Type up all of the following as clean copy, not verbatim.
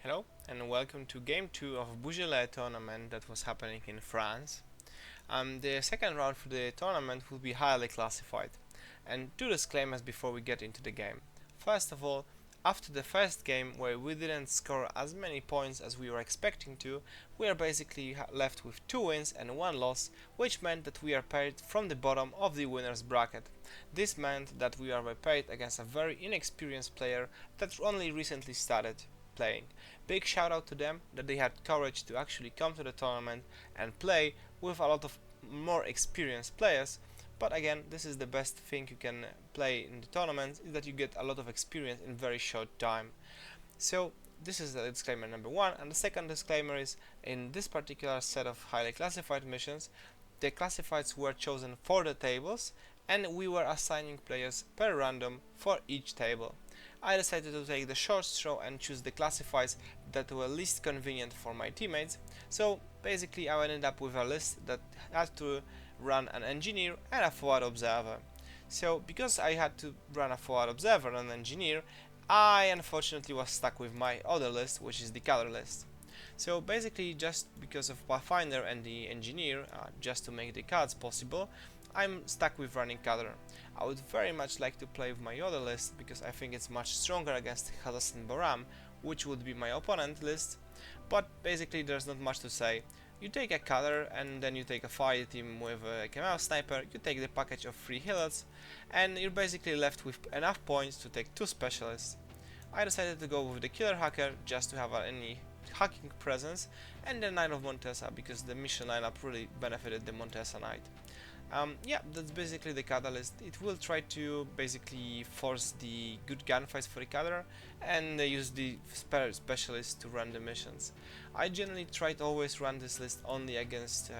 Hello and welcome to game 2 of Beaujolais tournament that was happening in France. The second round for the tournament will be highly classified. And two disclaimers before we get into the game. First of all, after the first game where we didn't score as many points as we were expecting to, we are basically left with 2 wins and 1 loss, which meant that we are paired from the bottom of the winners bracket. This meant that we are paired against a very inexperienced player that only recently started playing. Big shout out to them that they had courage to actually come to the tournament and play with a lot of more experienced players. But again, this is the best thing you can play in the tournament, is that you get a lot of experience in very short time. So this is the disclaimer number one, and the second disclaimer is in this particular set of highly classified missions, the classifieds were chosen for the tables, and we were assigning players per random for each table. I decided to take the short straw and choose the classifieds that were least convenient for my teammates, so basically I ended up with a list that had to run an engineer and a forward observer. So because I had to run a forward observer and an engineer, I unfortunately was stuck with my other list, which is the color list. So basically, just because of Pathfinder and the engineer, just to make the cards possible, I'm stuck with running color. I would very much like to play with my other list because I think it's much stronger against Hazassin Baram, which would be my opponent list, but basically there's not much to say. You take a color and then you take a fire team with a Kamau sniper, you take the package of 3 healers, and you're basically left with enough points to take 2 specialists. I decided to go with the killer hacker just to have any hacking presence, and the Knight of Montesa because the mission lineup really benefited the Montesa Knight. Yeah, that's basically the catalyst. It will try to basically force the good gunfights for the color and use the specialists to run the missions. I generally try to always run this list only against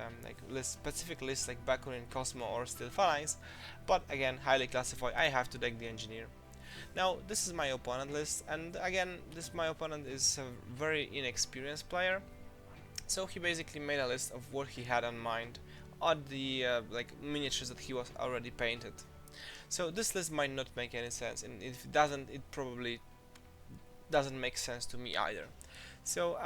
specific lists like Bakunin, Cosmo or Steel Phalanx, but again, highly classified, I have to take the engineer. Now, this is my opponent list, and again, my opponent is a very inexperienced player, so he basically made a list of what he had in mind on the miniatures that he was already painted. So this list might not make any sense, and if it doesn't, it probably doesn't make sense to me either. So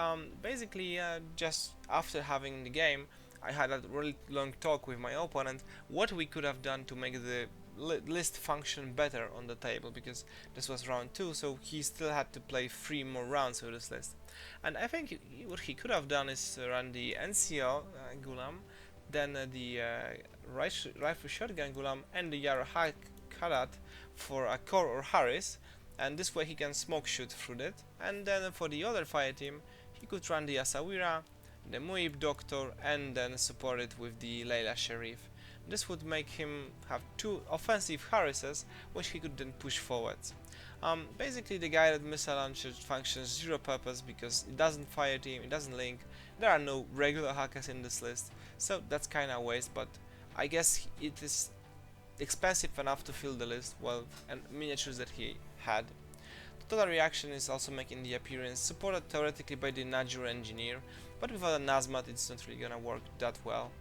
basically, just after having the game, I had a really long talk with my opponent what we could have done to make the list function better on the table, because this was round 2, so he still had to play 3 more rounds with this list. And I think what he could have done is run the NCO Gulam, then the rifle shotgun Gulam, and the Yara Kharat for a Kor or Harris, and this way he can smoke shoot through that. And then for the other fire team, he could run the Asawira, the Muib Doctor, and then support it with the Layla Sharif. This would make him have 2 offensive Harrises, which he could then push forwards. Basically, the guided missile launcher functions zero purpose because it doesn't fire team, it doesn't link, there are no regular hackers in this list, so that's kinda waste, but I guess it is expensive enough to fill the list, well, and miniatures that he had. The total reaction is also making the appearance, supported theoretically by the Najur engineer, but without a Nazmat it's not really gonna work that well.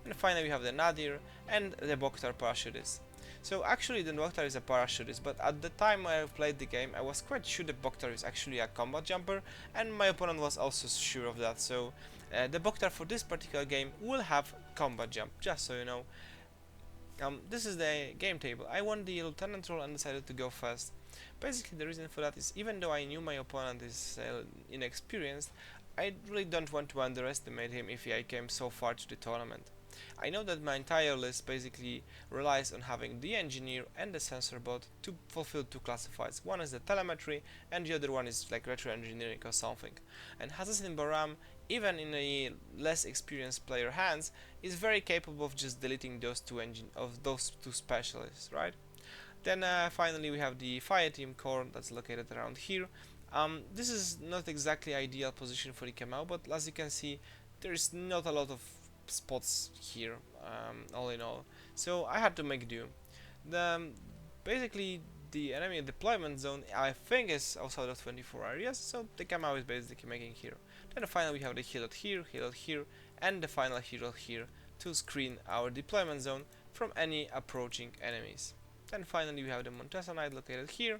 And finally we have the Nadir and the Bokhtar parachutist. So actually the Bokhtar is a parachutist, but at the time I played the game I was quite sure the Bokhtar is actually a combat jumper, and my opponent was also sure of that, so the Bokhtar for this particular game will have combat jump, just so you know. This is the game table. I won the lieutenant role and decided to go first. Basically the reason for that is, even though I knew my opponent is inexperienced, I really don't want to underestimate him if I came so far to the tournament. I know that my entire list basically relies on having the engineer and the sensor bot to fulfill 2 classifieds. One is the telemetry and the other one is like retro engineering or something. And Hazassin Baram, even in a less experienced player hands, is very capable of just deleting those those two specialists, right? Then finally we have the fire team core that's located around here. This is not exactly ideal position for the Kamau, but as you can see, there is not a lot of spots here, all in all. So I had to make do. Basically the enemy deployment zone I think is outside of 24 areas, so the Kamau is basically making here. Then finally we have the healed here, and the final hero here to screen our deployment zone from any approaching enemies. Then finally we have the Montesa Knight located here,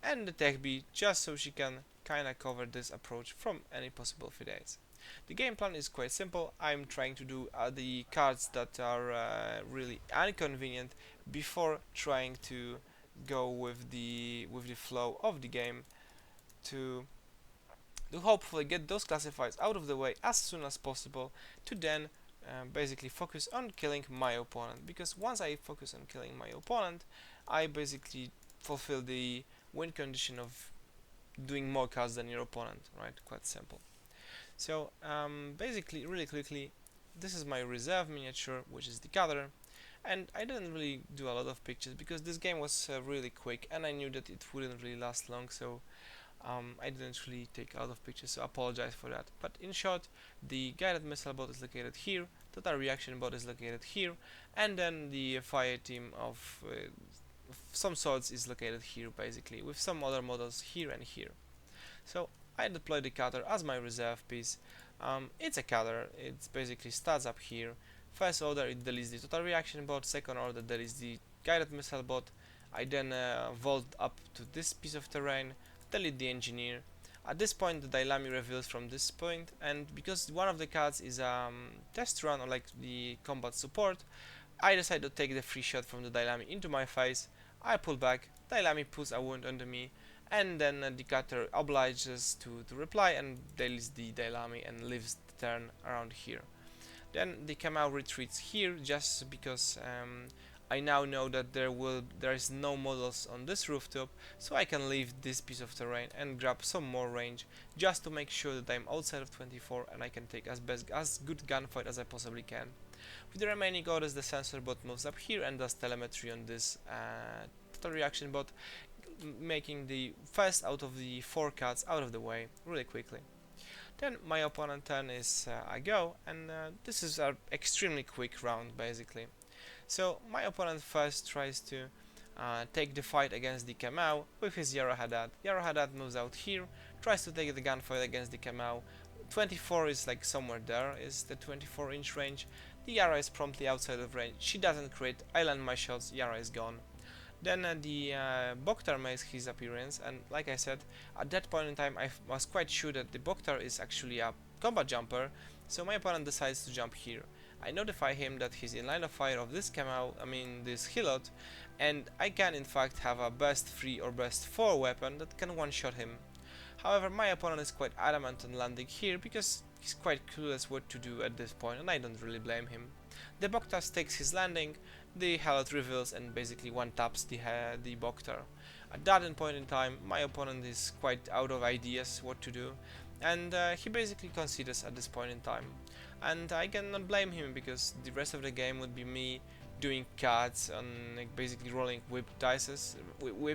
and the Tech B just so she can kinda cover this approach from any possible fidates. The game plan is quite simple. I'm trying to do the cards that are really inconvenient before trying to go with the flow of the game to hopefully get those classifieds out of the way as soon as possible to then basically focus on killing my opponent, because once I focus on killing my opponent I basically fulfill the win condition of doing more cards than your opponent, right? Quite simple. So basically, really quickly, this is my reserve miniature, which is the gather, and I didn't really do a lot of pictures because this game was really quick and I knew that it wouldn't really last long, so I didn't really take a lot of pictures, so I apologize for that. But in short, the guided missile bot is located here, total reaction bot is located here, and then the fire team of some sorts is located here basically, with some other models here and here. So I deploy the cutter as my reserve piece. It's a cutter, it basically starts up here. First order it deletes the total reaction bot, second order deletes the guided missile bot. I then vault up to this piece of terrain, delete the engineer. At this point the Dailami reveals from this point, and because one of the cards is test run or like the combat support, I decide to take the free shot from the Dailami into my face. I pull back, Dailami puts a wound under me, and then the cutter obliges to reply and deletes the Dailami and leaves the turn around here. Then the Kamau retreats here just because I now know that there is no models on this rooftop, so I can leave this piece of terrain and grab some more range just to make sure that I'm outside of 24 and I can take as good gunfight as I possibly can. With the remaining orders, the sensor bot moves up here and does telemetry on this total reaction bot, making the first out of the 4 cards out of the way really quickly. Then my opponent turn is I go, and this is an extremely quick round basically. So my opponent first tries to take the fight against the Kamau with his Yara Haddad. Yara Haddad moves out here, tries to take the gunfight against the Kamau. 24 is like somewhere there, is the 24-inch range. The Yara is promptly outside of range. She doesn't crit, I land my shots, Yara is gone. Then the Boktar makes his appearance, and like I said, at that point in time I was quite sure that the Boktar is actually a combat jumper, so my opponent decides to jump here. I notify him that he's in line of fire of this this Hilot, and I can in fact have a best 3 or best 4 weapon that can one-shot him. However, my opponent is quite adamant on landing here because he's quite clueless what to do at this point, and I don't really blame him. The Boktar takes his landing, the Helot reveals and basically one-taps the Boktar. At that point in time, my opponent is quite out of ideas what to do, and he basically concedes at this point in time. And I cannot blame him because the rest of the game would be me doing cards on basically rolling whip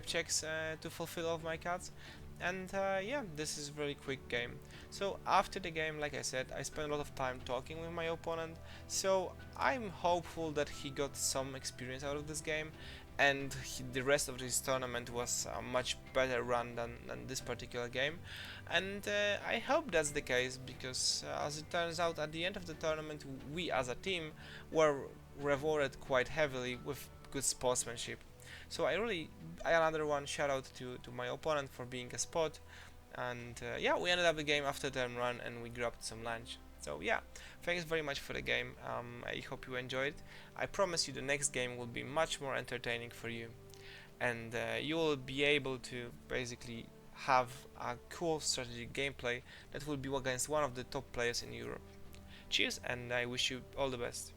checks to fulfill all of my cards. And yeah, this is a very quick game. So after the game, like I said, I spent a lot of time talking with my opponent, so I'm hopeful that he got some experience out of this game, and the rest of this tournament was a much better run than this particular game. And I hope that's the case, because as it turns out, at the end of the tournament we as a team were rewarded quite heavily with good sportsmanship. So another one shout out to my opponent for being a sport, and yeah, we ended up the game after term run and we grabbed some lunch. So yeah, thanks very much for the game. I hope you enjoyed. I promise you the next game will be much more entertaining for you, and you will be able to basically have a cool strategic gameplay that will be against one of the top players in Europe. Cheers, and I wish you all the best.